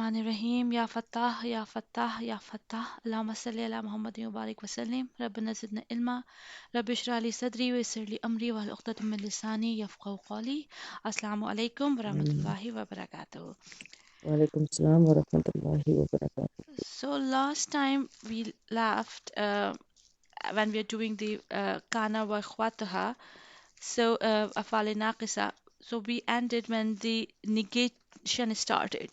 Rahim, Ya Fattah, Ya Fattah, Ya Fattah. Allahumma salli ala Muhammadin wa barik wa sallim. Rabbana zidna ilma. Rabbi shrah li sadri wa yassir li amri wa uqdatam min lisani yafqahu qawli. Assalamu alaikum wa Mm. rahmatullahi wa barakatuh. Walaikum salam wa rahmatullahi wa barakatuh. So last time we laughed when we are doing the kana wa khwataha. So afal naqisa. So we ended when the negation started.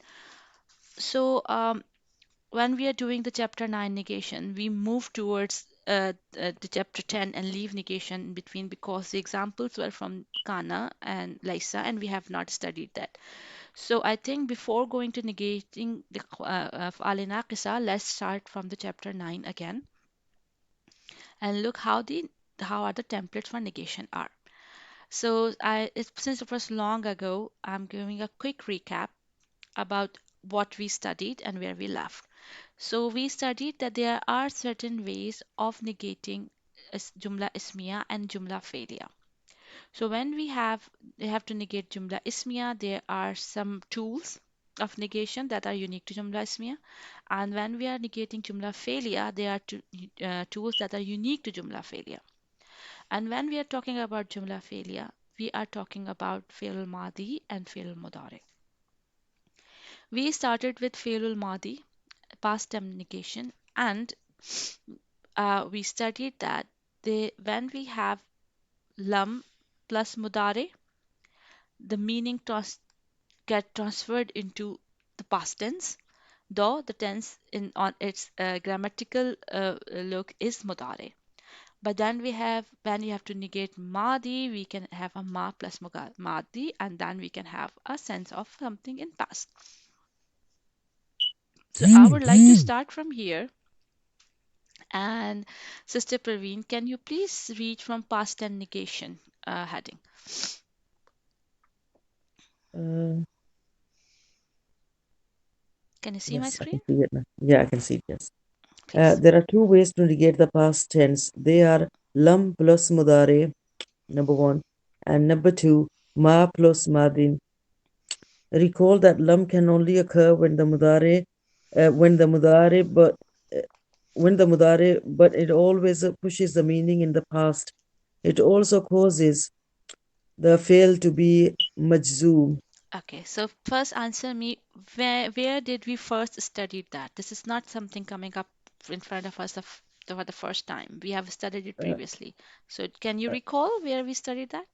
So when we are doing the chapter 9 negation, we move towards the chapter 10 and leave negation in between because the examples were from Kana and Lysa, and we have not studied that. So I think before going to negating the of Alinakisa, let's start from the chapter 9 again and look how are the templates for negation are. So since it was long ago, I'm giving a quick recap about what we studied and where we left. So we studied that there are certain ways of negating jumla ismiya and jumla failure. So when we have to negate jumla ismiya, there are some tools of negation that are unique to jumla ismiya, and when we are negating jumla failure, there are tools that are unique to jumla failure. And when we are talking about jumla failure, we are talking about fi'l madi and fi'l mudari. We started with fi'l madi, past tense negation, and we studied that when we have lam plus mudare, the meaning get transferred into the past tense, though the tense in on its grammatical look is mudare. But then we have when you have to negate madi, we can have a ma plus madi, and then we can have a sense of something in past. So I would like to start from here. And Sister Praveen, can you please read from past and negation heading? Uh, Can you see my yes, I screen? can see it now. Yeah, I can see it, yes. Please. There are two ways to negate the past tense. They are lam plus mudare, number one, and number two, ma plus madin. Recall that lam can only occur when the mudare, uh, but it always pushes the meaning in the past. It also causes the fail to be majzoom. Okay, so first answer me, where did we first study that? This is not something coming up in front of us for the first time. We have studied it Uh, previously. So can you uh, recall where we studied that?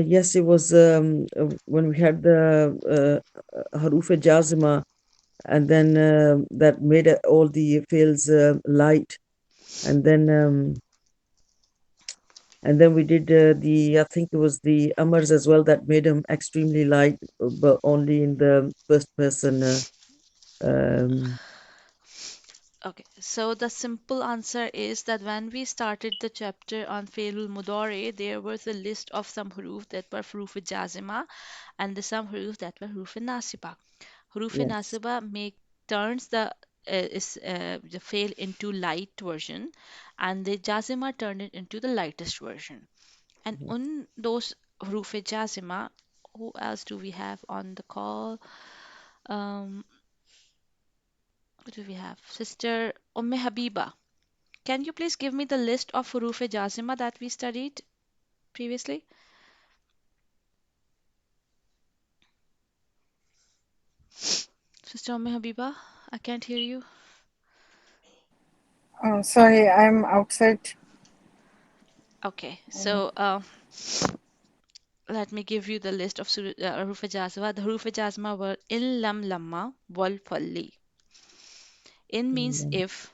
yes, it was when we had the Haruf Jazima, and then that made all the fields light, and then we did I think it was the Amars as well that made them extremely light, but only in the first person. Um, Okay, so the simple answer is that when we started the chapter on Failul Mudore, there was a list of some huruf that were huruf jazima and the some huruf that were huruf nasiba. Huruf yes. nasiba make turns the fail into light version, and the jazima turned it into the lightest version. And Mhm. on those huruf jazima, who else do we have on the call? Um, who do we have? Sister Habiba. Can you please give me the list of huruf jazima that we studied previously? Sister Habiba, I can't hear you. Oh, sorry, I'm outside. Okay, so let me give you the list of huruf jazma. The huruf jazma were in lam lamma wal falli. In means Mm, if,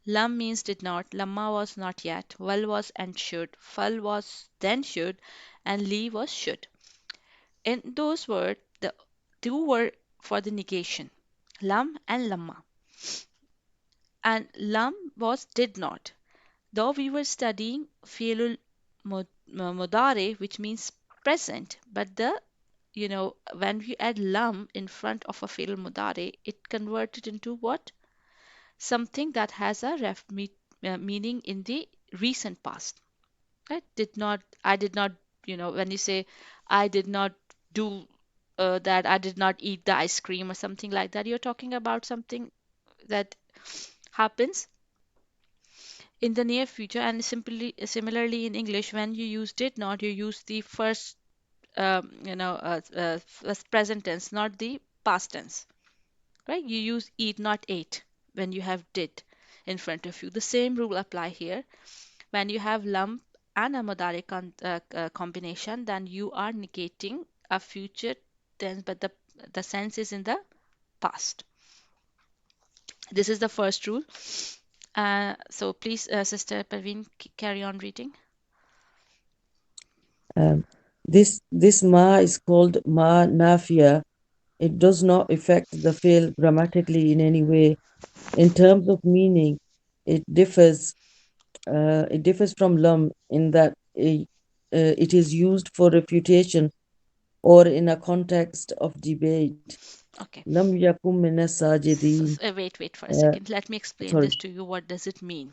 lam means did not, lamma was not yet, wal was and should, fal was then should, and li was should. In those words, the two were for the negation, lam and lamma. And lam was did not. Though we were studying fi'lul mudare, which means present, but when we add lam in front of a fi'l mudare, it converted into what? Something that has a meaning in the recent past. Right? I did not, when you say I did not do, that I did not eat the ice cream or something like that. You're talking about something that happens in the near future. And simply similarly in English, when you use did not, you use the first first present tense, not the past tense, right? You use eat, not ate, when you have did in front of you. The same rule apply here. When you have lump and a modare combination, then you are negating a future tense, but the sense is in the past. This is the first rule. So please, Sister Parveen, carry on reading. This ma is called ma nafia. It does not affect the fail grammatically in any way. In terms of meaning, it differs. It differs from lam in that it is used for refutation or in a context of debate. Okay. Lam yakum min sajidin. Wait for a Uh, second. Let me explain sorry. this to you. What does it mean?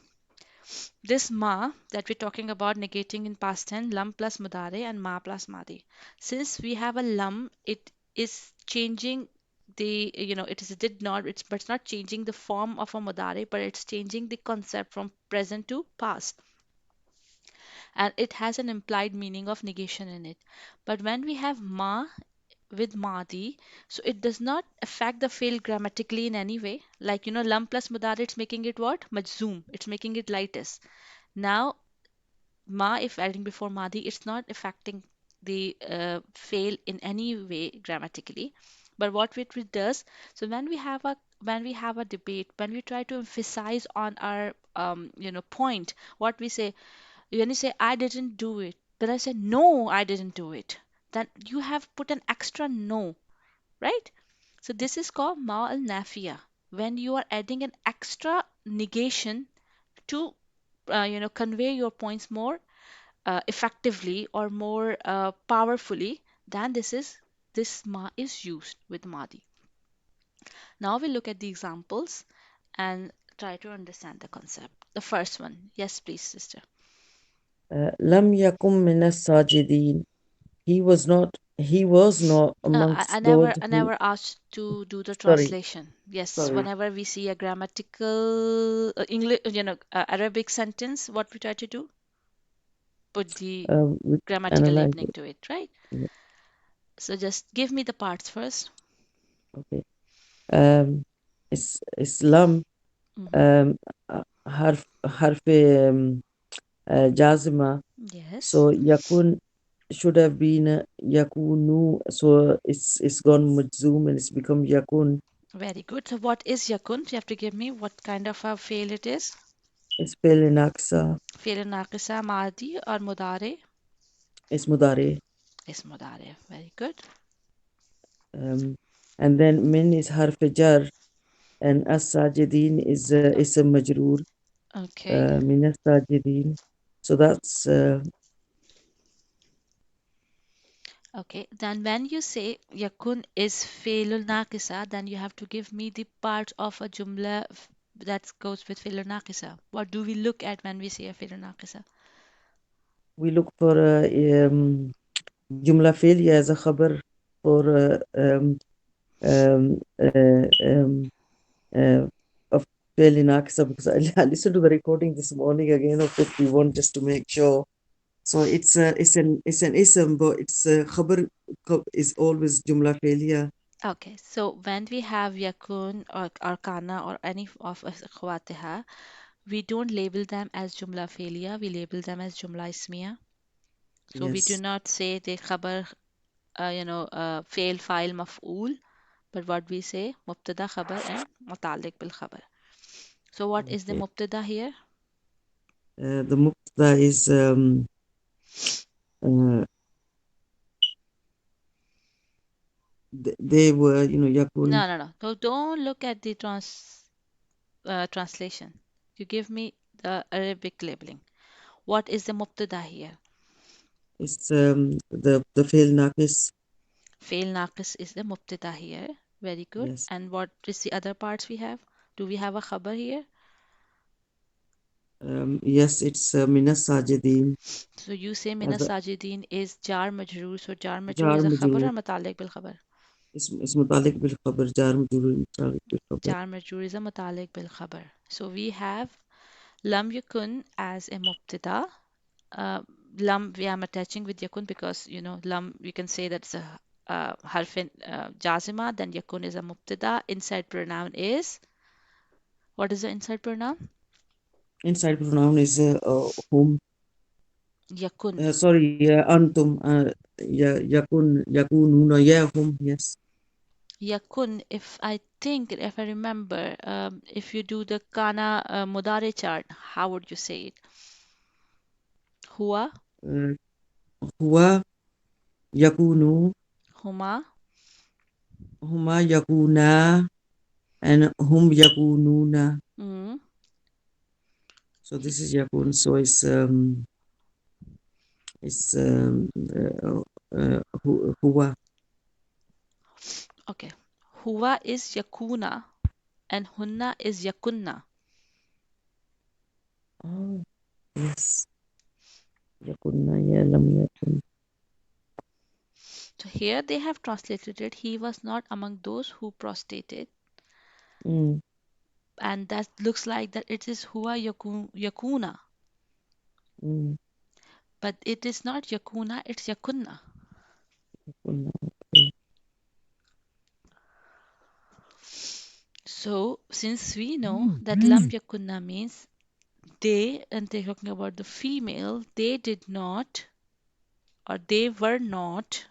This ma that we're talking about negating in past tense, lam plus mudare and ma plus madi. Since we have a lam, it is changing it is a did not, but it's not changing the form of a mudare, but it's changing the concept from present to past. And it has an implied meaning of negation in it. But when we have ma with Madi, so it does not affect the fail grammatically in any way. Like, lam plus mudar, it's making it what? Majzoom. It's making it lightest. Now, ma, if adding before Madi, it's not affecting the fail in any way grammatically. But what it does, so when we have a debate, when we try to emphasize on our point, what we say, when you say I didn't do it, but I say no, I didn't do it, then you have put an extra no, right? So this is called ma al nafia, when you are adding an extra negation to convey your points more effectively or more powerfully. Than this ma is used with madi. Now we look at the examples and try to understand the concept. The first one, yes, please, sister. Lam yakum min sajidin. He was not I, amongst I those never I who, never asked to do the sorry, translation. Yes, sorry. whenever we see a grammatical English, Arabic sentence, what we try to do, put the We grammatical analyze labeling it. to it, right? Yeah, So just give me the parts first. okay. Um, Islam, Hmm. um, harf jazima. Yes, So yakun should have been yakunu. So it's gone majzoom and it's become yakun. very good. So what is yakun? You have to give me what kind of a fail it is. It's spelled in aksa. Fail naqisa, madi or mudare? It's mudare. Is mudare. Very good. Um, and then min is harf jar and as-sajidin O- is a majroor. Okay. Min as-sajidin. So that's Okay, then when you say yakun is failul naqisa, then you have to give me the part of a jumla that goes with failul naqisa. What do we look at when we say a failul naqisa? we look for jumla failure as a khabar for um, uh, um, uh, of fairly Nakisa because I listened to the recording this morning again of 51 just to make sure. So it's an ism, but it's khabar is always jumla failure. Okay, so when we have yakun or kana or any of akhwatiha, we don't label them as jumla failure, we label them as jumla ismiya. So we do Yes. not say the khabar, fail, file, maf'ul, but what we say, mubtada, khabar, and mutalik bil khabar. So what is the Okay. mubtada here? The mubtada is uh, they were yakun. No, no, no. So don't look at the translation. You give me the Arabic labeling. What is the mubtada here? It's the fail nakis. Fail naqis is the mubtada here. Very good. Yes. And what is the other parts we have? Do we have a khabar here? Yes, it's minas sajidin So you say mina as a sajidin is jar majroor. So jar majroor jar is a khabar majroor. or mutalik bil khabar? इस मुतालिक bill खबर jar मजरूर मुतालिक bill खबर. jar majrur is a mutalik bil khabar. So we have lam yakun as a mubtada. Uh, lam we am attaching with yakun because lam we can say that's a harfin jazima. Then yakun is a mubtada. Inside pronoun is what is the inside pronoun? Inside pronoun is whom. Yakun. Sorry, antum. Yakununa, yeah, whom, yes. Yakun. If I remember, if you do the kana mudare chart, how would you say it? Huwa, Uh, Huwa yakunu, huma. huma yakuna, and hum yakununa. Mm. So this is yakun. So it's huwa. Okay. Huwa is yakuna and hunna is yakunna. Oh, yes. Yakunna, yeah, lam yakun. So here they have translated it. He was not among those who prostrated, Mm, and that looks like that it is huwa yakuna, mm, but it is not yakuna, it's yakunna. yakunna, okay. So since we know Mm, that lam yakunna means they, and they're talking about the female, they did not or they were not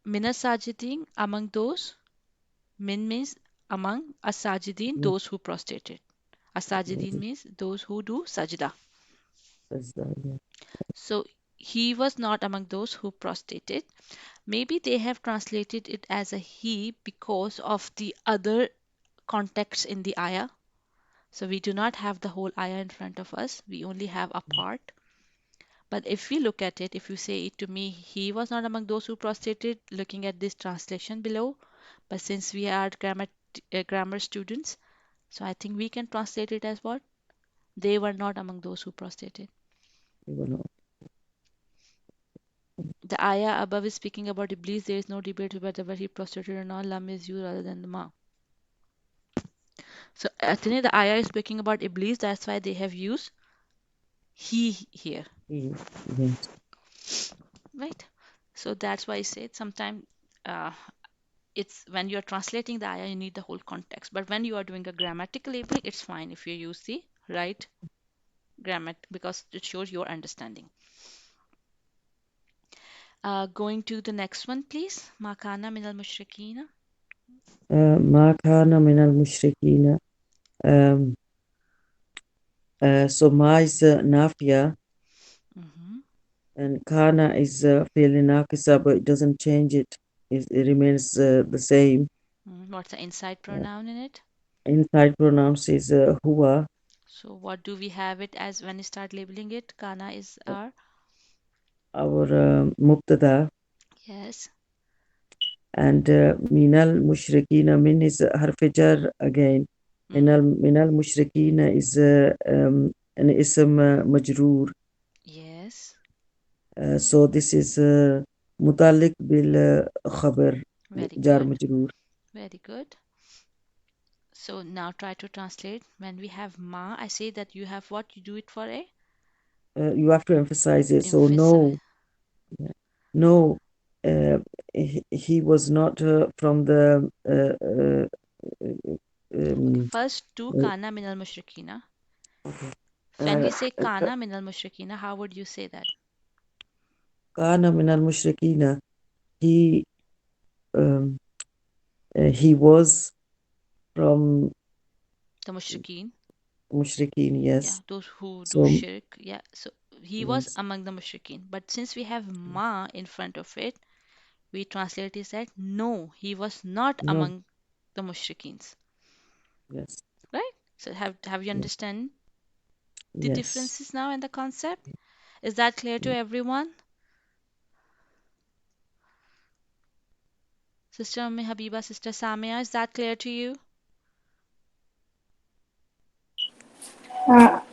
minasajidin among those. Min means among asajidin, yes, those who prostrated. Asajidin yes, means those who do sajda. sajda, yeah. So he was not among those who prostrated. Maybe they have translated it as a he because of the other context in the ayah. So we do not have the whole ayah in front of us, we only have a part. But if we look at it, if you say it to me, he was not among those who prostrated, looking at this translation below. But since we are grammar students, so I think we can translate it as what? They were not among those who prostrated. You will know. The ayah above is speaking about Iblis. There is no debate whether he prostrated or not. Lam is you rather than the ma. So actually, the ayah is speaking about Iblis. That's why they have used he here, Yes, right? So that's why I said sometimes uh, it's when you're translating the ayah, you need the whole context. But when you are doing a grammatical labeling, it's fine if you use the right grammar because it shows your understanding. Going to the next one, please. Makana minal mushrikina. ما كان من المشركين. Um, so ma is nafia, Mm-hmm. and kana is fairly nakisa, but it doesn't change it. It remains the same. What's the inside Uh, pronoun in it? Inside pronouns is huwa. So what do we have it as when you start labeling it? Kana is our Our mubtada, yes. and minal mushrikina, min is harfijar again. Mm, Minal mushrikina is an ism majroor. yes. So this is mutalik bil khabar, Very jar good. majroor. Very good. So now try to translate. When we have ma, I say that you have what? You do it for a You have to emphasize it. So emphasis. no, yeah, no, he was not from the Okay, um, first two uh, kana minal mushrikina. When uh, we say kana minal mushrikina, how would you say that? kana min al mushrikina. He um, he was from The mushrikeen. mushrikin. Yeah, Yes. those who do So shirk. Yeah, so he was yes, among the mushrikeen. But since we have ma in front of it, we translate is that no, he was not no, among the mushrikeens. yes, Right? So have you yes, understand the yes. differences now in the concept? Is that clear to everyone? Sister Ummi Habiba, Sister Samia, is that clear to you?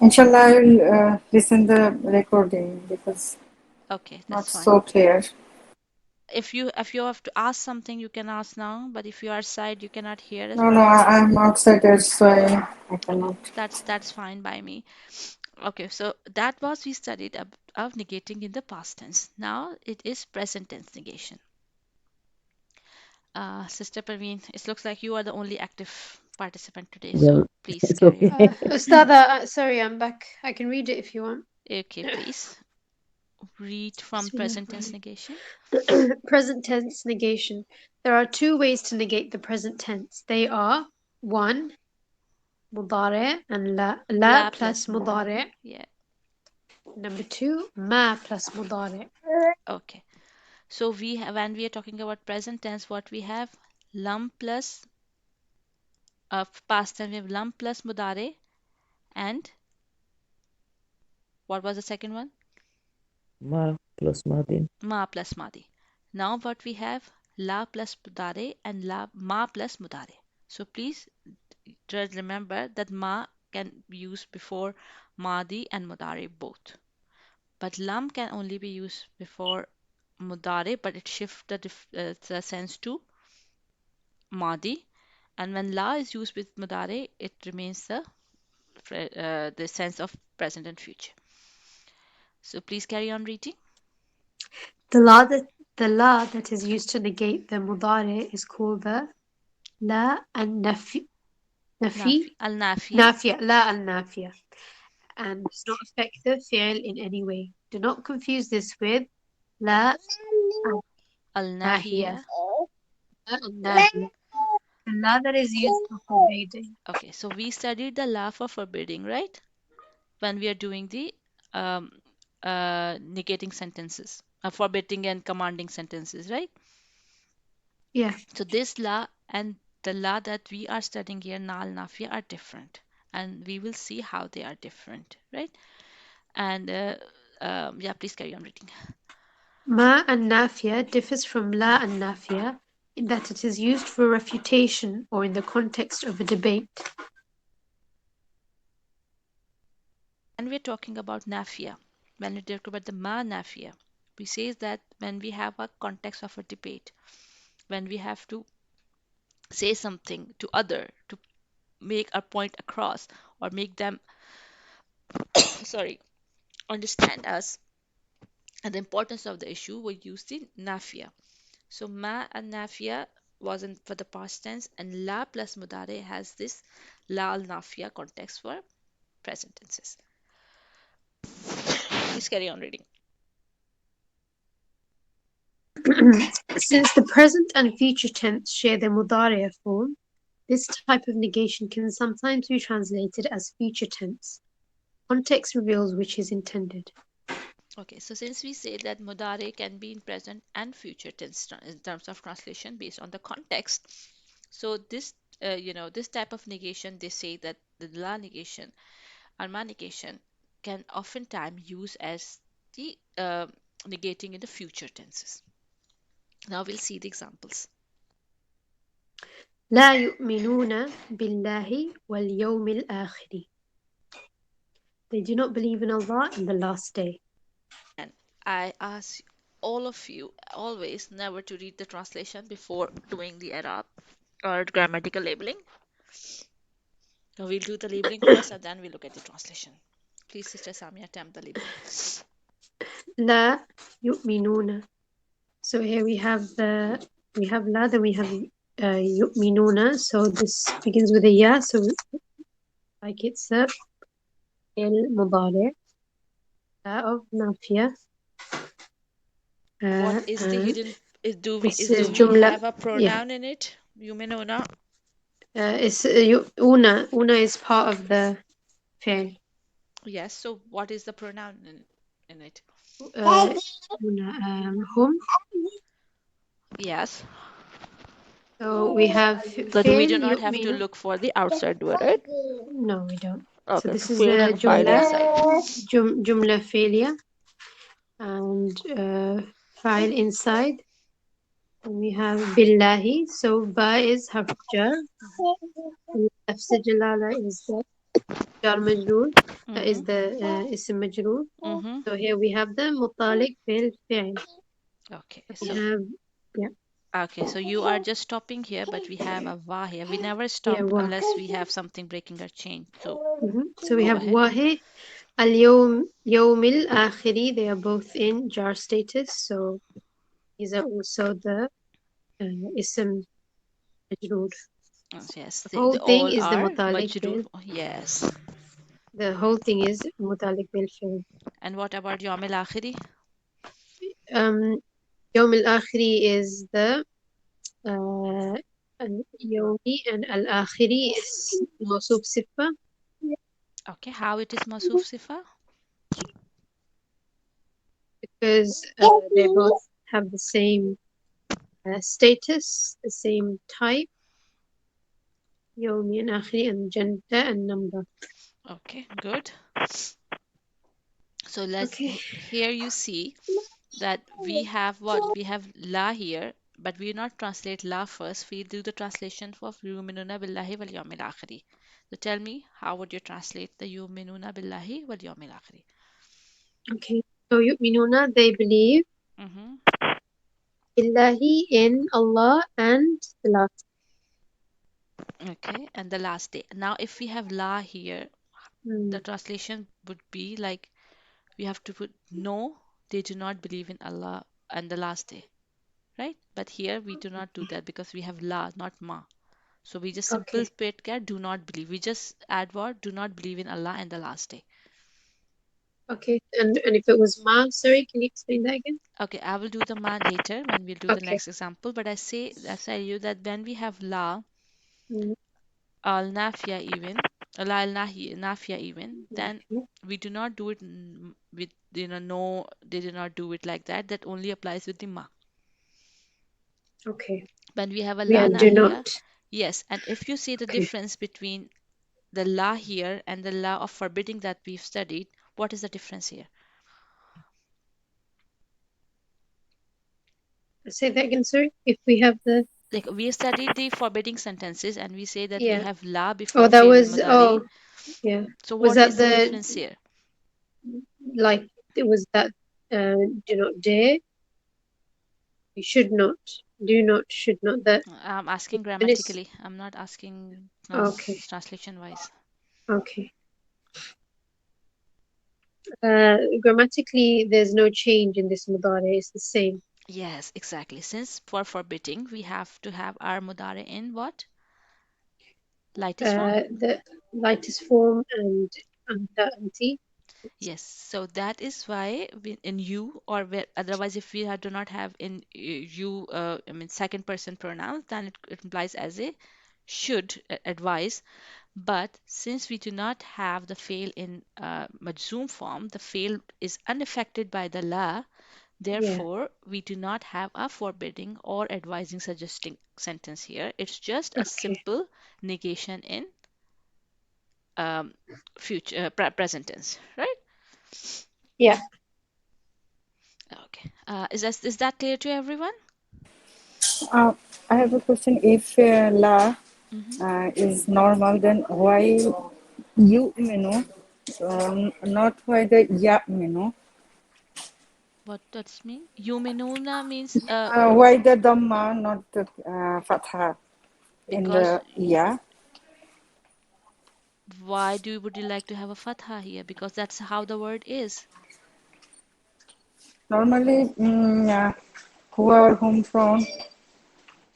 Inshallah, I will listen the recording because Okay, not that's fine. so clear. if you have to ask something, you can ask now, but if you are side, you cannot hear us No, no, properly. I'm outside. That's why I cannot. That's fine by me. Okay, so that was we studied of negating in the past tense. Now it is present tense negation. Sister Parveen, it looks like you are the only active participant today, Well, so please it's carry okay. on. Ustada, sorry, I'm back. I can read it if you want. Okay, please read from present tense negation. Present tense negation. There are two ways to negate the present tense. They are one, mudare and la La plus plus mudare. mudare. Yeah. Number two, ma plus mudare. Okay. So when we are talking about present tense, what we have lam plus past tense we have lam plus mudare and what was the second one? Ma plus Madin. Ma plus madi. Now what we have la plus mudare and la ma plus mudare. So please just remember that ma can be used before madi and mudare both. But lam can only be used before mudare, but it shifts the sense to madi. And when la is used with mudare, it remains the sense of present and future. So please carry on reading. The la that the la that is used to negate the mudare is called the la and nafi Al nafia. nafia la al nafia and does not affect the fi'l in any way. Do not confuse this with la al Al nahiyah. nahia. La al nahiyah. The la that is used for forbidding. Okay, so we studied the la for forbidding, right? When we are doing the um, negating sentences, forbidding and commanding sentences, right? Yeah. So this la and the la that we are studying here, na al nafia, are different, and we will see how they are different, right? And yeah, please carry on reading. Ma and nafia differs from la and nafia in that it is used for refutation or in the context of a debate. And we're talking about nafia. When we talk about the ma nafia, we say that when we have a context of a debate, when we have to say something to other to make a point across or make them sorry understand us and the importance of the issue, we use the nafia. So ma and nafia wasn't for the past tense, and la plus mudare has this la al nafia context for present tenses. Please carry on reading. Since the present and future tense share the mudare form, this type of negation can sometimes be translated as future tense. Context reveals which is intended. Okay, so since we say that mudare can be in present and future tense in terms of translation based on the context, so this this type of negation, they say that the la negation or ma negation can oftentimes use as the negating in the future tenses. Now we'll see the examples. لا يؤمنون بالله واليوم الآخر. They do not believe in Allah and the last day. And I ask all of you always never to read the translation before doing the Arab or grammatical labeling. So we'll do the labeling first and then we'll look at the translation. Please, Sister Samia, attempt the labeling. لا يؤمنون. So here we have لا, then we have يؤمنون. So this begins with a ya, so like it's a المضارع of نافية. What is the And hidden? Is do we this is is do we جملة. have a Yeah. pronoun in it? Yuminuna. It's una is part of the فعل. Yes. So what is the pronoun in it? una, هم. Yes. So we have So we فعل do not have to يؤمن. look for the outside word, right? No, we don't. So Okay. So this is fill the and file inside. جملة فعلية and file inside. And we have billahi. So ba is harf jar. Lafz jalala is the jar majroor. Mm-hmm. Is the ism majroor. Mm-hmm. So here we have the mutalik bil fi'l. Okay. We So have Yeah. Okay, so you are just stopping here, but we have a wa here. We never Yeah, stop wa. unless we have something breaking our chain. So So we go have ahead. wahi, al-yawm, yawmil akhiri. They are both in jar status. So these are also the ism majroor. Yes, The they whole thing all is the are mutalik majroor. bil. Yes. The whole thing is mutalik bil fi'l. And what about Yawm al-Akhiri? Um, يوم الآخري is the uh, اليومي and الآخري is موصوف صفة Okay, how it is Masuf Sifa? because they both have the same status, the same type, يومي and آخري and gender and number. Okay, good. So Okay. here you see that we have what? We have la here, but we not translate la first. We do the translation of yuminuna billahi wal yawmil akhiri. So tell me, how would you translate the yuminuna billahi wal yawmil akhiri? Okay. So يؤمنون, they believe Mm-hmm. billahi in Allah and the last. Okay, and the last day. Now, if we have la here, Hmm. the translation would be like we have to put no, they do not believe in Allah and the last day, right? But here we do not do that because we have la, not ma. So we just simple Okay. split cat do not believe. We just add word do not believe in Allah and the last day. Okay. And if it was ma, sorry, can you explain that again? Okay, I will do the ma later when we'll do the Okay. next example. But I say you that when we have la Mm, al nafia even la al nafia even, then okay. we do not do it with no, they do not do it like that. That only applies with the ma. Okay. When we have a Yeah, la do nahia, not. yes, and if you see the Okay. difference between the la here and the la of forbidding that we've studied, what is the difference here? Say that again, sorry. If we have the Like we studied the forbidding sentences and we say that we yeah. have la Oh, before that fi'l was mudari. yeah. So Was what that is the the difference here? like it was that do not dare, you should not, do not, should not that I'm asking when it's grammatically. I'm not asking okay, translation wise. okay. Grammatically there's no change in this mudare, it's the same. Yes, exactly. Since for forbidding, we have to have our mudari in what? Lightest form? The lightest form and anta, anti. Yes. So that is why in you or where, otherwise if we do not have in you, I mean second person pronoun, then it implies as a should advise. But since we do not have the fail in majzoom form, the fail is unaffected by the la. Yeah. Therefore, we do not have a forbidding or advising suggesting sentence here. It's just a Okay. simple negation in um, future present tense, right? Yeah. Okay. Is that clear to everyone? Uh, I have a question. If la Hmm. is normal, then why you not why the ya What does mean? Yuminuna means why the dhamma, not the fatha in because the ya? why would you like to have a fatha here? Because that's how the word is. Normally, who are home from,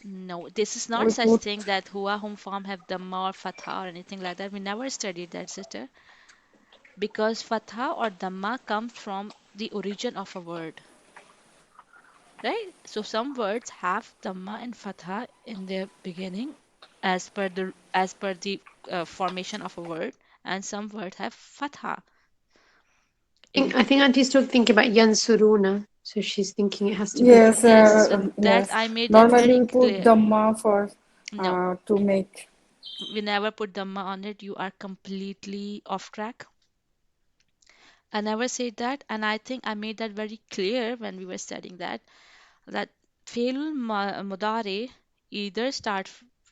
No, this is not we such put thing that huwa hum form have dhamma or fatha or anything like that. We never studied that, sister. Because fatha or dhamma comes from the origin of a word, right? So some words have dhamma and fatha in their beginning as per the formation of a word, and some words have fatha. If I think Auntie's still thinking about Yansuruna, so she's thinking it has to be yes, fatha. yes, so that yes. I made that Normally very we put clear. dhamma for No, to make. we never put dhamma on it. You are completely off track. I never said that, and I think I made that very clear when we were studying that fi'l mudari either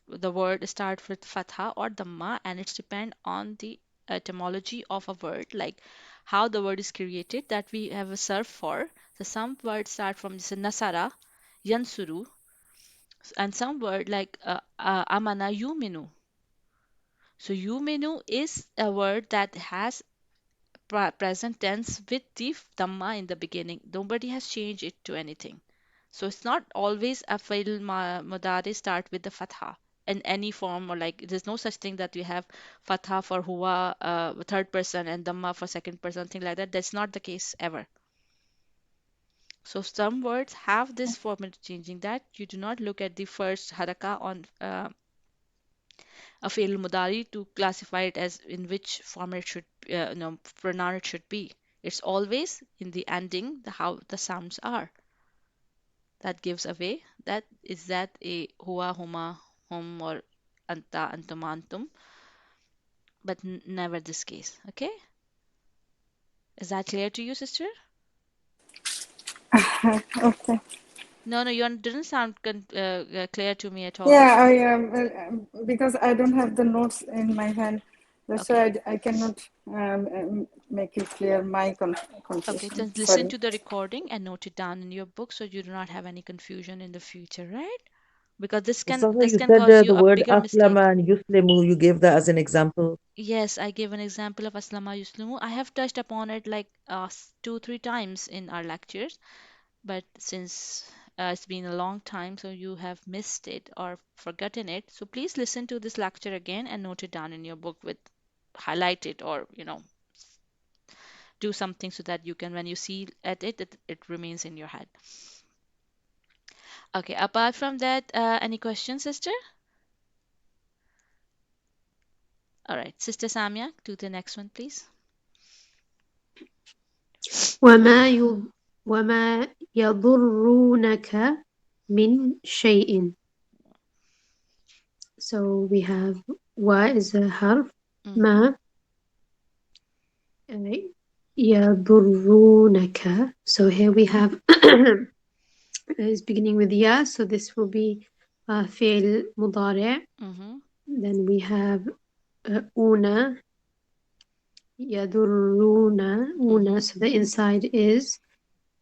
the word start with fatha or dhamma, and it's depend on the etymology of a word, like how the word is created that we have a serve for. So some words start from this nasara, yansuru, and some word like amana yuminu. So yuminu is a word that has present tense with the dhamma in the beginning. Nobody has changed it to anything. So it's not always a fi'l mudari start with the fatha in any form, or like there's no such thing that we have fatha for huwa third person and dhamma for second person, thing like that. That's not the case ever. So some words have this format changing, that you do not look at the first haraka on a fi'l mudari to classify it as in which form it should pronoun it should be. It's always in the ending, how the sounds are. That gives away that is that a huwa, huma, hum, or anta, antum, antum, but never this case. Okay, is that clear to you, sister? Okay. No, no, you didn't sound clear to me at all. Yeah, I because I don't have the notes in my hand. That's Okay. why I cannot make it clear my Okay, confusion. just listen Sorry. to the recording and note it down in your book so you do not have any confusion in the future, right? Because this can Ustaza, this you can said cause you the a word bigger mistake. aslama and yuslimu. You gave that as an example. Yes, I gave an example of Aslama Yuslumu. I have touched upon it like two, three times in our lectures, but since it's been a long time, so you have missed it or forgotten it. So please listen to this lecture again and note it down in your book with highlight it, or do something so that you can, when you see at it, it remains in your head. Okay, apart from that, any questions, sister? All right, Sister Samya, do the next one, please. وما ي- وما يضرونك من شيء. So we have wa is a harf, Mm-hmm, ma uh, يضرونك. So here we have is beginning with ya, so this will be فعل مضارع. mm-hmm, Then we have una يضرون una, mm-hmm, so the inside is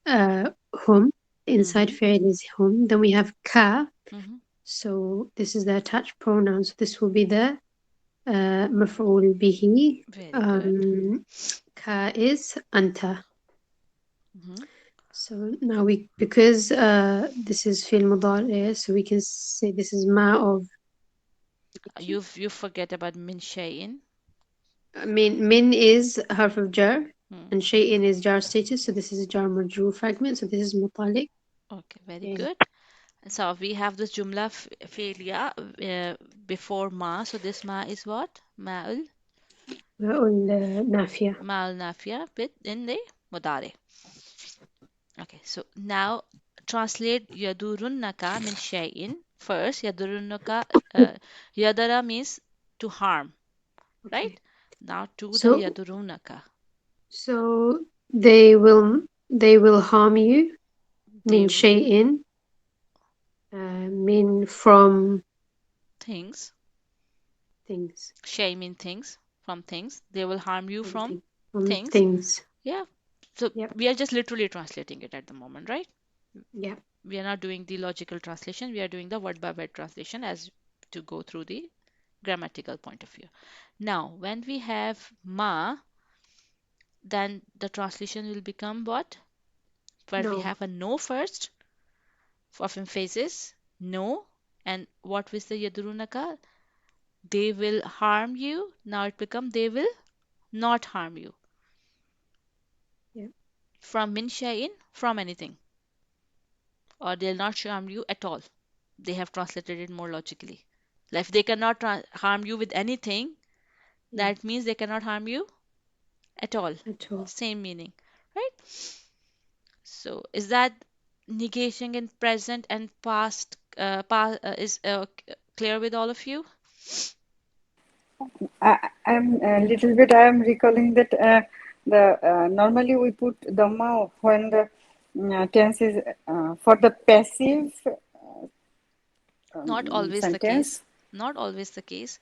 hum. The inside mm-hmm, فعل is hum. Then we have ka, mm-hmm. so this is the attached pronoun, so this will be the مفعول به. Very good. Ka is anta. Mm-hmm. So now because this is fil mudari, so we can say this is ma of. You forget about min shay'in. I mean, min is harf of jar, Hmm. and shay'in is jar status, so this is a jar majrur fragment, so this is mutalik. Okay, very Okay. good. So we have this jumla failure before ma. So this ma is what? نافية. Ma'al nafia bit in the mudare. Okay, so now translate yadurunnaka min shay'in. First, yadurunnaka, yadara means to harm, right? Okay. Now to the So yadurunnaka. so they will harm you They min shay'in, min from things, things, shay mean things, from things. They will harm you from from things, from things. things. Yeah. So Yep. we are just literally translating it at the moment, right? Yep. We are not doing the logical translation. We are doing the word by word translation as to go through the grammatical point of view. Now, when we have ma, then the translation will become what? Where we No. have a no first of emphasis, no, and what was the yadurunaka? They will harm you. Now it become they will not harm you. Yep. From min shay'in, from anything, or they'll not harm you at all. They have translated it more logically. Like if they cannot harm you with anything, Mm, that means they cannot harm you at all. at all. Same meaning, right? So is that negation in present and past is clear with all of you? I'm a little bit. I'm recalling that the normally we put the ma when the tense is for the passive Not always the case. sentence. Not always the case.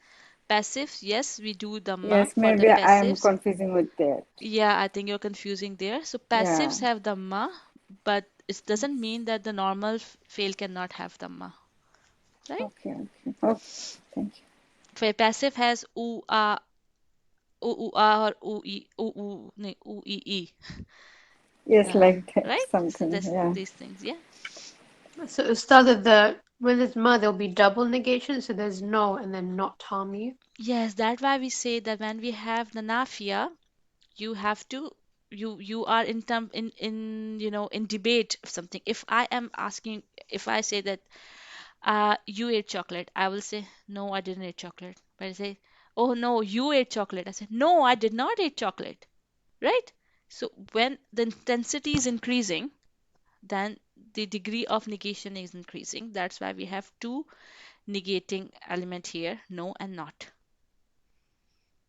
Passives, yes, we do dhamma Yes, for the maybe I am passives. confusing with that. Yeah, I think you're confusing there. So Yeah. passives have dhamma, but it doesn't mean that the normal fail cannot have dhamma, right? Okay, okay, okay. Thank you. For passive has u or u e e, Yes, like that, right? So something. this Yeah. these things, yeah. So it started the when there's ma, there'll be double negation. So there's no and then not harm you. Yes, that's why we say that when we have the nafia, you have to you are in term in in debate of something. If I am asking, if I say that you ate chocolate, I will say no, I didn't eat chocolate. But I say, oh no, you ate chocolate, I say no, I did not eat chocolate, right? So when the intensity is increasing, then the degree of negation is increasing. That's why we have two negating element here, no and not.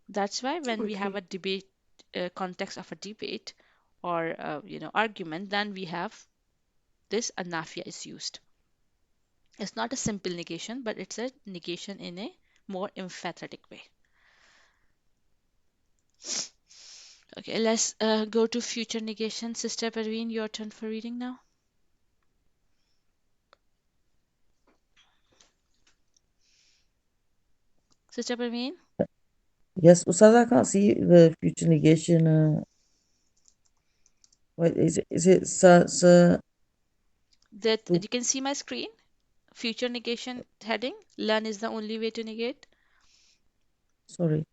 That's why when we have Okay. a debate, context of a debate or argument, then we have this anafia is used. It's not a simple negation, but it's a negation in a more emphatic way. Okay, let's go to future negation. Sister Parveen, your turn for reading now. Sister Parveen, Yes, Ustad, I can't see the future negation. What is it that to, you can see my screen. Future negation heading. Learn is the only way to negate. sorry.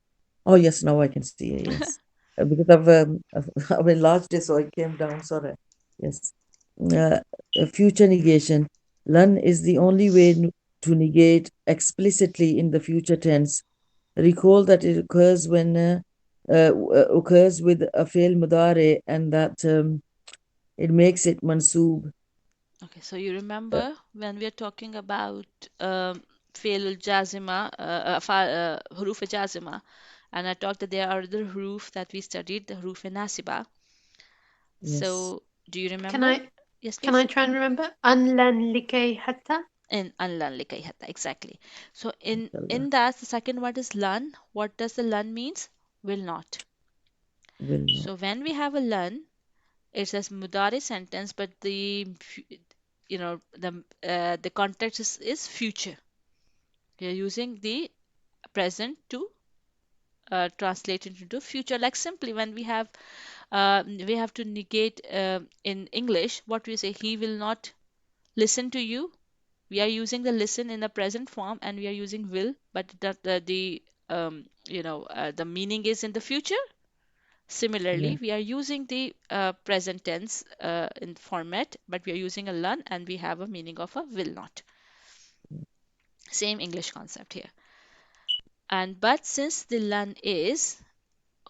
Oh, yes, now I can see it, yes. Because I've enlarged it, so I came down, sorry. Yes. Uh, Future negation. Lan is the only way to negate explicitly in the future tense. Recall that it occurs when occurs with a fail mudare, and that it makes it mansoob. Okay, so you Uh, remember when we are talking about fi'l jazima, huruf jazima, and I talked that there are the huruf that we studied, the huruf nasiba. yes, So do you Can remember? I Yes, can I please. try and remember? Unlan likay hatta. In unlan likay hatta, exactly. So inshallah, in that, the second word is lan. What does the lan means? Will not. will not, So when we have a lan, it says mudari sentence, but the context is future. We are using the present to translate it into future. Like simply when we have to negate in English, what we say, he will not listen to you. We are using the listen in the present form, and we are using will, but the meaning is in the future. yeah, Similarly, we are using the present tense in format, but we are using a learn, and we have a meaning of a will not. Same English concept here. And but since the learn is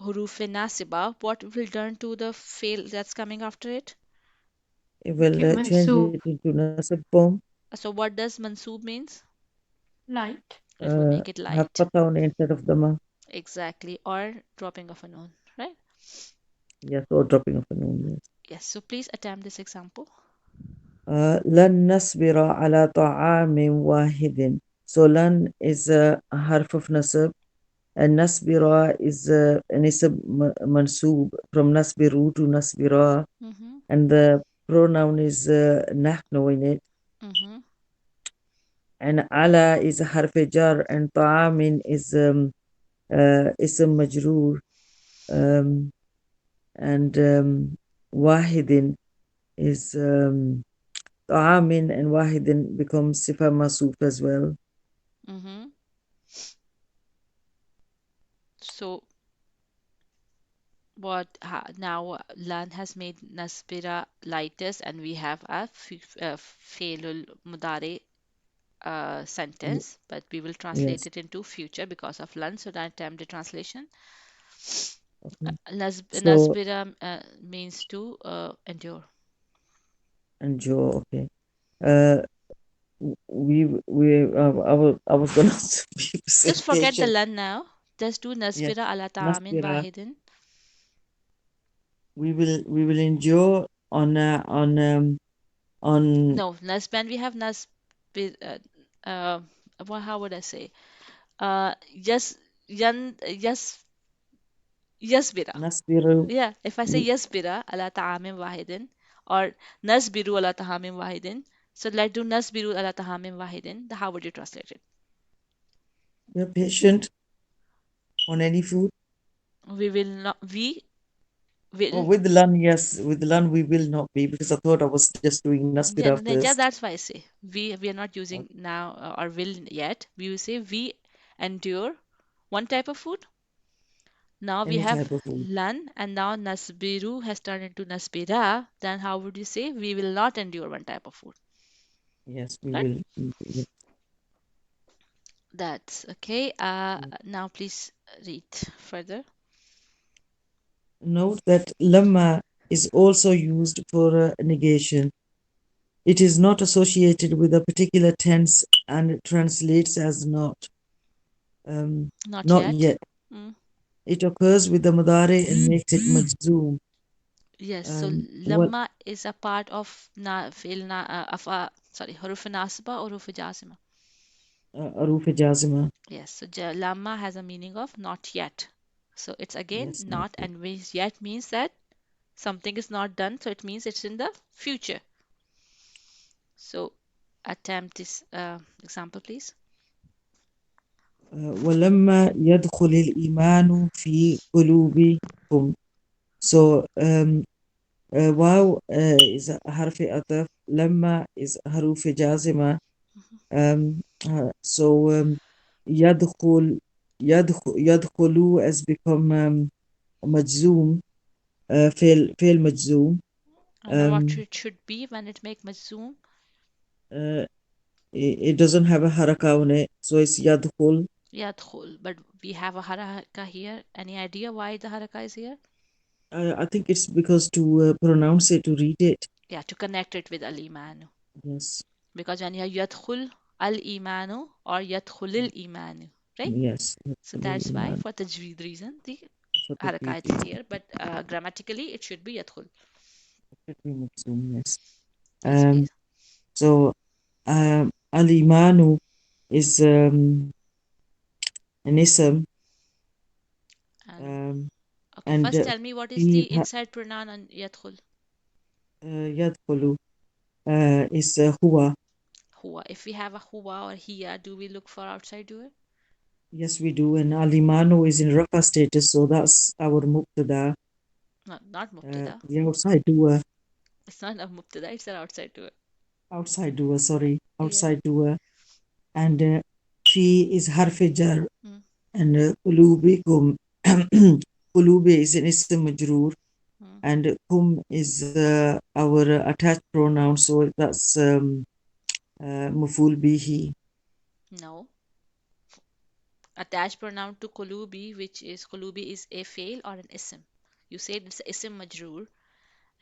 huruf nasiba, what will turn to the fail that's coming after it? it will Okay, change mansoob, it into nasab form, So what does mansoob means? light. It will make it have light. fatha on instead of the ma. Exactly. Or dropping of a noun, right? Yes, or dropping of a noon, yes. Yes. So please attempt this example. لن نصبر على طعام واحد. So lan is a harf of nasab, and nasbira is a nisab mansoob from nasbiru to nasbira, Mm-hmm. and the pronoun is nahnu in it, Mm-hmm. and ala is a harf jar, and ta'amin is ism majroor, um, and wahidin is ta'amin, and wahidin becomes sifa masoof as well. Mm-hmm. So now Lan has made Nasbira lightest, and we have a Failul Mudare Ye- sentence, but we will translate Yes. it into future because of Lan. So that attempt the translation. Okay. So, Nasbira means to endure. and Joe, okay. Uh, I was gonna say Just forget the patient. Lan now. Just do Yeah. Nasbira ala ta'amin Nasbira. wahidin. We will endure on No, Nasban, we have Nasbir. How would I say? Yes, yes, Yasbira. Nasbiru. Yeah, if I say We Yasbira ala ta'amin wahidin, or nasbiru ala tahamin wahidin. So let's do nasbiru ala tahamin wahidin. How would you translate it? We're patient on any food. We will not. We Oh, will. with Lan, yes, with Lan we will not be because I thought I was just doing Yeah, Nasbira yeah, first. that's why I say we are not using now or will yet. We will say we endure one type of food. Now we Any have type of food. lan and now nasbiru has turned into nasbira. Then how would you say we will not endure one type of food? Yes, we Right? will. That's okay. Now please read further. Note that lamma is also used for negation. It is not associated with a particular tense and it translates as not. Um, Not not yet. yet. Mm. It occurs with the mudare and makes it majzoom. Yes. So What lamma is a part of na fil na of sorry huruf nasba or huruf jazima. aruf jazima. Yes. So lamma has a meaning of not yet. So it's again Yes, not not yet. and yet means that something is not done. So it means it's in the future. So attempt this example, please. ولما يدخل الإيمان في قلوبكم. So واو is حرف عطف. لما is حروف جازمة. So يدخل يدخل has become مجزوم. فعل مجزوم. And what um, it should be when it make zoom? uh, it doesn't have a haraka on it, so it's يدخل. Yadkhul. But we have a haraka here. Any idea why the haraka is here? I think it's because to pronounce it, to read it. Yeah, to connect it with al imanu. Yes, Because when you have yadkhul al imanu or yadkhulil imanu, right? yes. So يدخل that's why الإيمان for tajweed reason the فتجريد. haraka is here. But grammatically it should be yadkhul. تجريد مجزوم, yes. Yes, Um, please. so Al-Imanu is an ism, And um, okay, and first tell me what is fi the inside pronoun on yadkhul? يدخل is huwa. Huwa. If we have a huwa or hiya, do we look for outside doer? Yes, we do. And Al-Imanu is in rafa status, so that's our mubtada. Not mubtada. The outside doer, It's not a mubtada, it's an outside doer. sorry, Yeah. outside doer. And fi is harfi jar, Mm, and qulubikum, qulubi is an ism majroor, mm. and kum is our attached pronoun, so that's maful bihi. No. Attached pronoun to kulubi, which is kulubi is a fail or an ism. You said it's a ism majroor,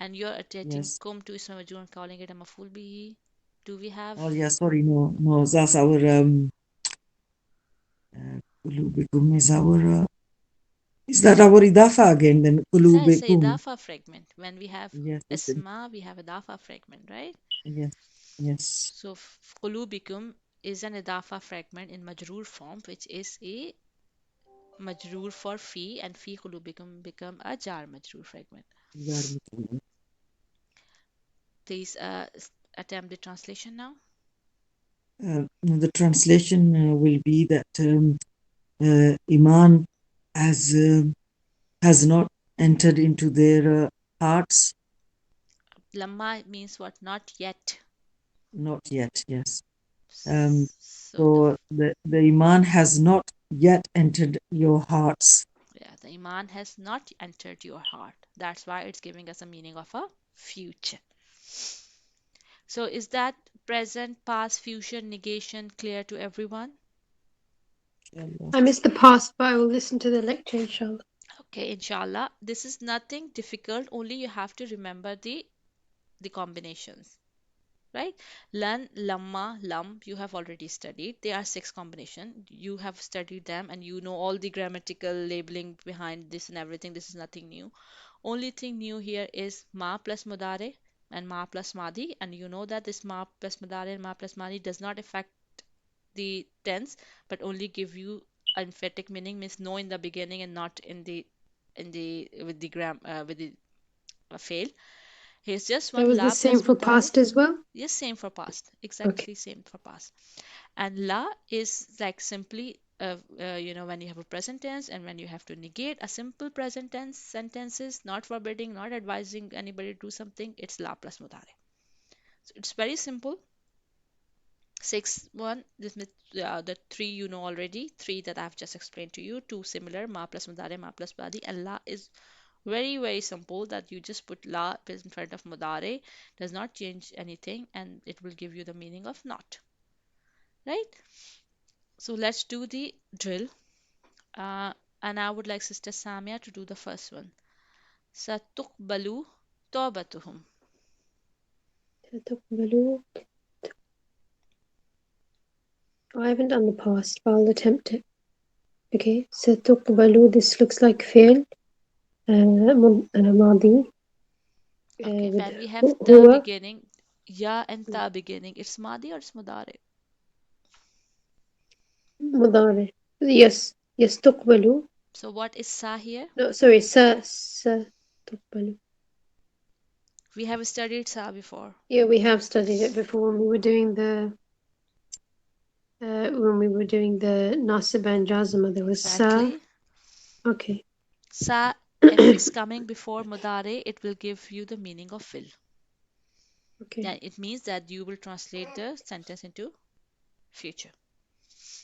and you're attaching Yes. kum to ism majroor and calling it a maful bihi. Do we have? Oh yeah, sorry, no, that's our qulubikum is our is that our idafa again then It's a qulubikum? idafa fragment. When we have Yes, isma, we have idafa fragment, right? yes, yes. So kulubikum is an idafa fragment in majroor form, which is a majroor for fi, and fi kulubikum become a jar majroor fragment. Yar mutawwal. Please attempt the translation now. The translation will be that Iman has has not entered into their hearts, Lamma means what? Not yet. not yet. Yes. Um, So the so the Iman has not yet entered your hearts. yeah, the iman has not entered your heart. That's why it's giving us a meaning of a future. So is that present, past, future, negation clear to everyone? Inshallah. I missed the past, but I will listen to the lecture, inshallah. Okay, inshallah. This is nothing difficult, only you have to remember the combinations. Right? Lan, lamma, lam, you have already studied. There are six combination. You have studied them and you know all the grammatical labeling behind this and everything. This is nothing new. Only thing new here is ma plus mudare and ma plus madi. And you know that this ma plus mudare and ma plus madi does not affect the tense, but only give you emphatic meaning, means no in the beginning and not in the with the fail. Here's just So one was the la same plus for mudare. past as well? Yes, same for past. Okay. Exactly same for past. And la is like simply, when you have a present tense and when you have to negate a simple present tense sentences, not forbidding, not advising anybody to do something, it's la plus mudare. So it's very simple. Six one, the three you know already, three that I've just explained to you, two similar, ma plus mudare, ma plus badi, and la is very, very simple that you just put la in front of mudare, does not change anything, and it will give you the meaning of not, right? So let's do the drill. Uh, and I would like Sister Samia to do the first one. Satuqbalu tawbatuhum. تتقبلوا. I haven't done the past, but I'll attempt it. Okay. ستقبلوا. This looks like fail. ماضي. Okay, With when we have ta هو. beginning, ya and ta beginning, it's madi or it's mudare? مضارع. Yes. يستقبلوا. So what is sa here? No, sorry. ستقبلوا. We have studied sa before. Yeah, we have studied it before when we were doing the Nasib and Jazma. There was sa. Exactly. Okay. Sa, if it's coming before mudare, it will give you the meaning of will. Okay. Yeah, it means that you will translate the sentence into future.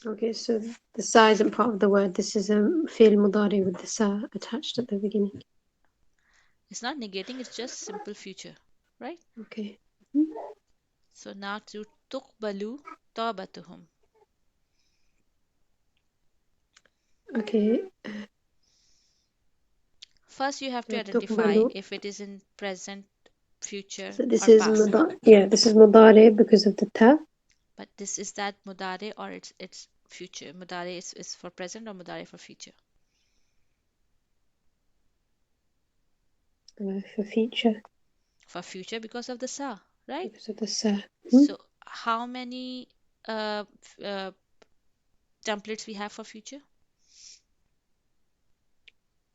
Okay, so the sa isn't part of the word. This is a fi'l mudari with the sa attached at the beginning. It's not negating, it's just simple future, right? Okay. Mhm. So now to tuqbalu tawbatuhum. Okay. First, you have to So identify tuqbalu. if it is in present, future, So this or is past. this is mudari because of the ta. But this is that mudare or it's future. Mudare is for present or mudare for future. For feature For future because of the sa, right? because of the sa. Hmm? So how many templates we have for future?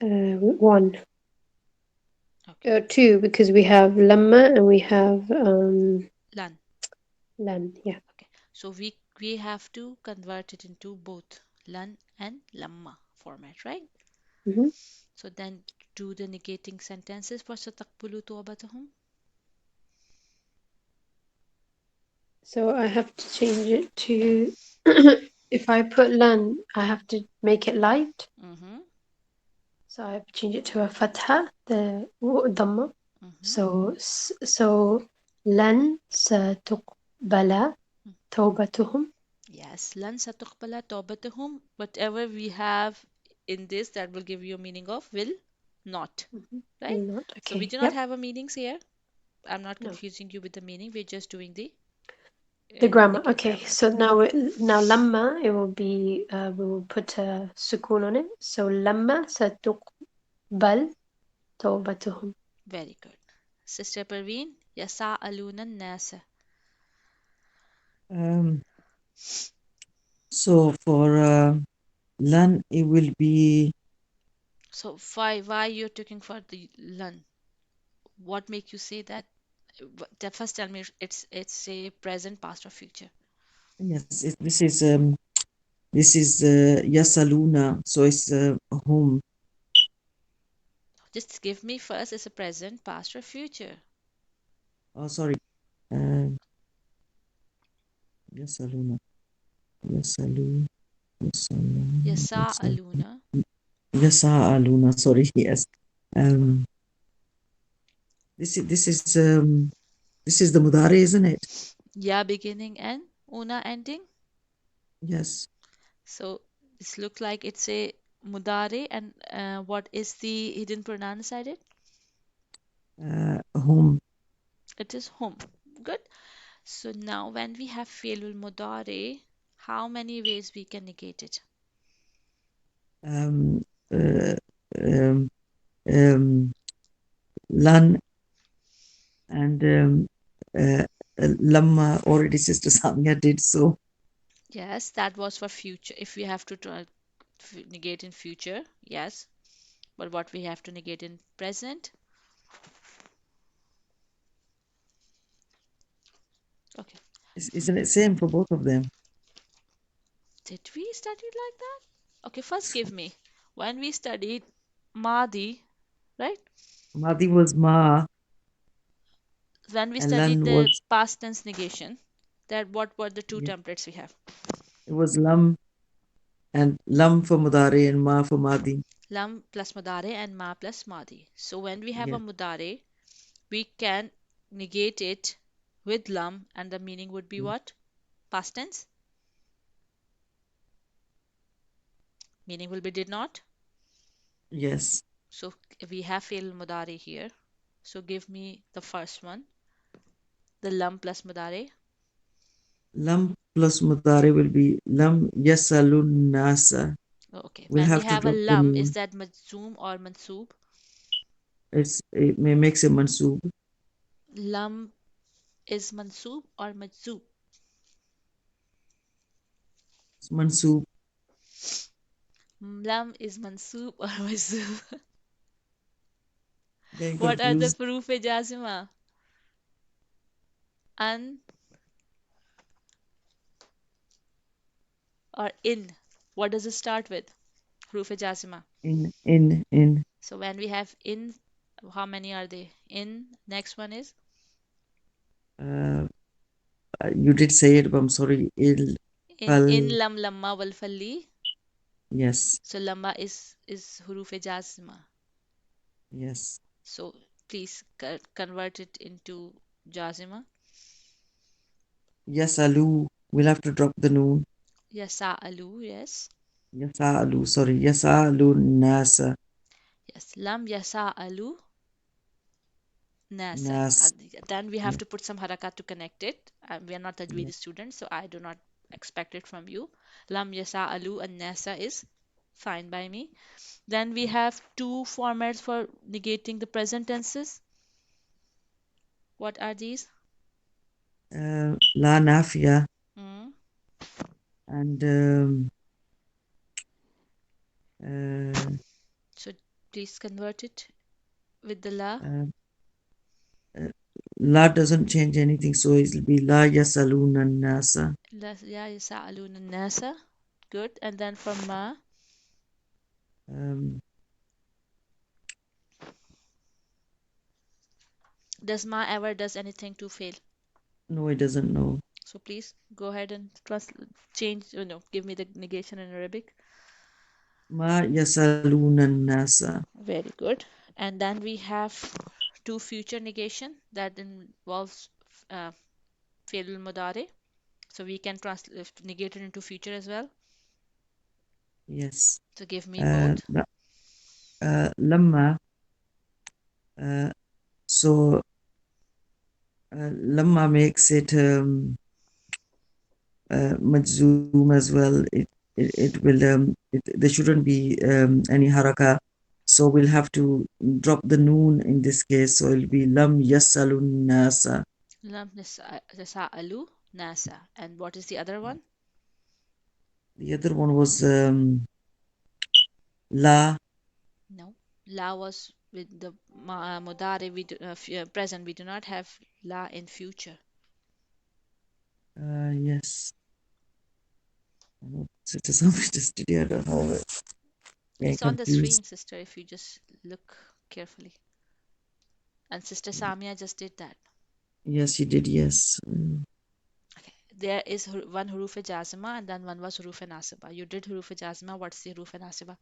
One. Okay, Two because we have lamma and we have lan. lan. Yeah. Okay, so we have to convert it into both lan and lamma format, right? Hmm. So then do the negating sentences for sataqbulu tawbatahum. So I have to change it to if I put lan, I have to make it light. Mm-hmm, So I have to change it to a fatha, the dhamma. mm-hmm. So لن ستقبل توبتهم. Yes, lan satuqbala tawbatahum. Whatever we have in this, that will give you a meaning of will not, Mhm. right? Will not. So we Okay. do not Yep. have a meanings here. I'm not No. confusing you with the meaning. We're just doing the The grammar. negate Okay. grammar. So now lamma it will be we will put a sukun on it. So lamma ستقبل توبتهم. Very good. Sister Parveen, yasa'aluna nasa. Um, so for learn, it will be So why you're taking for the lan? What make you say that? First tell me it's a present, past, or future. yes. This is Yasaluna. So it's home. Just give me first it's a present, past, or future. Oh, sorry. Uh, Yasaluna. Yasalu. Yasaluna. Yasa'aluna. Yasaaluna. Sorry. Yes. Um. This is the mudare, isn't it? Ya beginning and una ending. Yes. So this look like it's a mudare, and what is the hidden pronoun inside it? Home. It is home. Good. So now when we have fi'lul mudare, how many ways we can negate it? Um. Uh, um. Um. Lan and uh, Lamma already Sister Samia did so. Yes, that was for future. If we have to negate in future, yes. But what we have to negate in present? Okay. Isn't it same for both of them? Did we study like that? Okay, first give me. When we studied Madi, right? Madi was ma When we and studied lan the was past tense negation, that what were the two yeah, templates we have? it was lam and lam for mudare and ma for madi. Lam plus mudare and ma plus madi. So when we have a Yeah. mudare, we can negate it with lam and the meaning would be Mm. what? Past tense? Meaning will be did not. Yes. So we have fail mudare here. So give me the first one, the lam plus mudare. Lam plus mudare will be lam yasalun nasa. Okay, We'll when we have to have a drop the lam, is noon. that majzoom or mansoob? It may makes a mansoob. Lam is mansoob or majzoob? It's mansoob. Lam is mansoob or majzoob? Getting What are the confused. proof jazima? An or in? What does it start with? Proof jazima. In. So when we have in, how many are they? In, next one is Uh, you did say it, but I'm sorry. Il in fal. lam lamma wal falli. Yes. So lamma is huruf jazma. Yes. So please convert it into jazima. Yasalu. We'll have to drop the noon. Yasa alu, yes. Yasalu. Sorry. Yasalu nasa. Yes, lam yasa alu nasa. Nas. Then we have Yeah. to put some harakat to connect it. We are not Yeah. Tajweed students, so I do not expect it from you. Lam yasa alu and nasa is fine by me. Then we have two formats for negating the present tenses. What are these? La nafia Mm. and uh, So please convert it with the la. uh, uh, la doesn't change anything, so it'll be la yasaluna nasa. La ya yasa'aluna nasa. Good. And then for ma, Um, does ma ever does anything to fail? no, it doesn't know. So please go ahead and change, no, give me the negation in Arabic. Ma yasaluna nasa. Very good. And then we have two future negation that involves uh, fail mudare. So we can negate it into future as well. Yes. So give me Uh, both. la- Lamma. Uh, so Lamma makes it majzoom as well. It will there shouldn't be any haraka. So we'll have to drop the noon in this case. So it'll be lam yasalun nasa. Lam yasa'alu nasa. And what is the other one? The other one was la. No. La was with the mudare, present. We do not have la in future. Yes. I know it is something to study. I don't know. Getting It's on the confused. screen, sister, if you just look carefully. And Sister Samia just did that. Yes, you did. Yes. Okay. There is one huruf jazma and then one was huruf nasiba. You did huruf jazma. What's the huruf nasiba?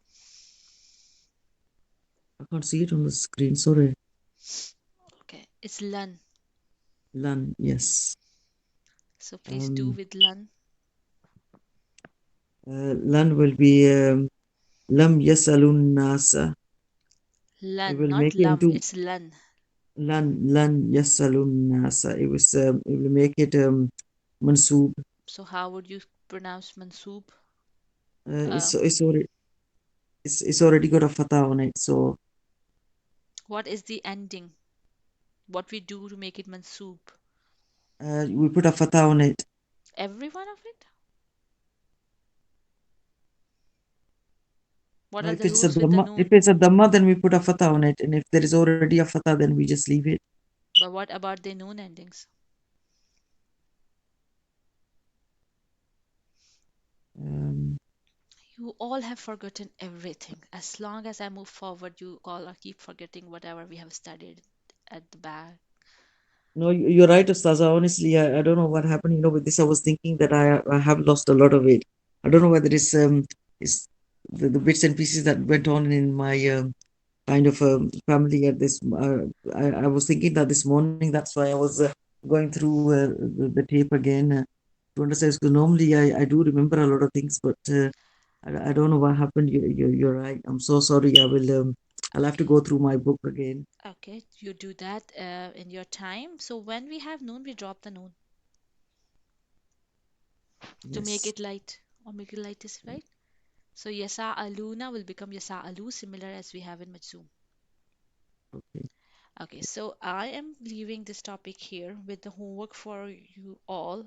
I can't see it on the screen. Sorry. Okay. It's lan. Lan. Yes. So please do Um. with lan. Lan will be lam yasalun nasa. We Lan, will not make it lam. into It's lan. lan yasalun nasa. It will make it mansoob. So how would you pronounce mansoob? It's Uh, it's already it's already got a fatah on it. So what is the ending? What we do to make it mansoob? we put a fatah on it. Every one of it? What are the rules with the If noon? it's a dhamma, then we put a fatah on it, and if there is already a fatah, then we just leave it. But what about the noon endings? Um, You all have forgotten everything. As long as I move forward, you all are keep forgetting whatever we have studied at the back. no, you're right, Ustaza. Honestly, I don't know what happened. With this, I was thinking that I have lost a lot of it. I don't know whether it's the bits and pieces that went on in my kind of family at this. I was thinking that this morning. That's why I was going through the tape again to understand. Because normally I do remember a lot of things, but I don't know what happened. You're right. I'm so sorry. I'll have to go through my book again. Okay, you do that in your time. So when we have noon, we drop the noon to make Yes. it light or make it light is right. So yasa aluna will become yasa alu, similar as we have in majzoom. Okay. Okay, so I am leaving this topic here with the homework for you all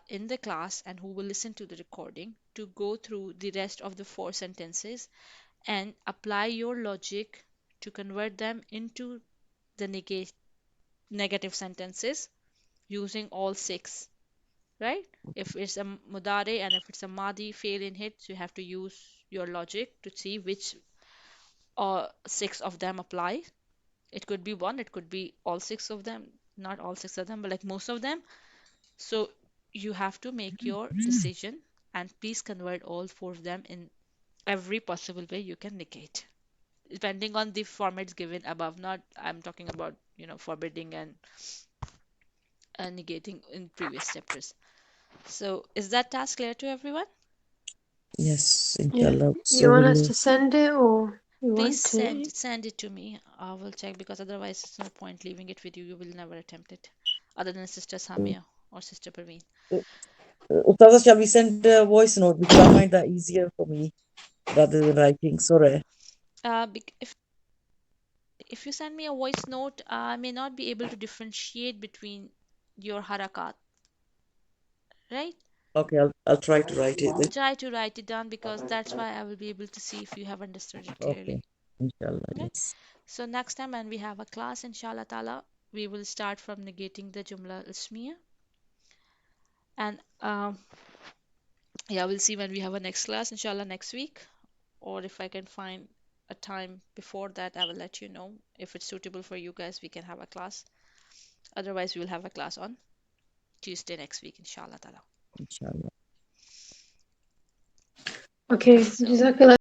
in the class and who will listen to the recording to go through the rest of the four sentences and apply your logic to convert them into the negative sentences using all six, right? If it's a mudare and if it's a madi fail in hits, you have to use your logic to see which six of them apply. It could be one, it could be all six of them, not all six of them, but like most of them. So you have to make your decision and please convert all four of them in every possible way you can negate, depending on the formats given above. Not, I'm talking about, forbidding and negating in previous chapters. So is that task clear to everyone? Yes, Yeah. inshallah. You So want us we'll. to send it or you Please want send to? send it to me. I will check because otherwise it's no point leaving it with you. You will never attempt it, other than Sister Samia or Sister Parveen. Uh, Ustaza, shall we send a voice note because I find that easier for me rather than writing. Sorry. If you send me a voice note, I may not be able to differentiate between your harakat, right? Okay, I'll try to write it then. Try to write it down because that's why I will be able to see if you have understood it Okay, clearly. inshallah, Okay? yes. So next time when we have a class, inshallah ta'ala, we will start from negating the Jumla Ismiya. And yeah, we'll see when we have a next class, inshallah, next week. Or if I can find a time before that, I will let you know. If it's suitable for you guys, we can have a class. Otherwise, we will have a class on Tuesday next week, inshallah ta'ala. Inshallah. Okay. So Jazakallah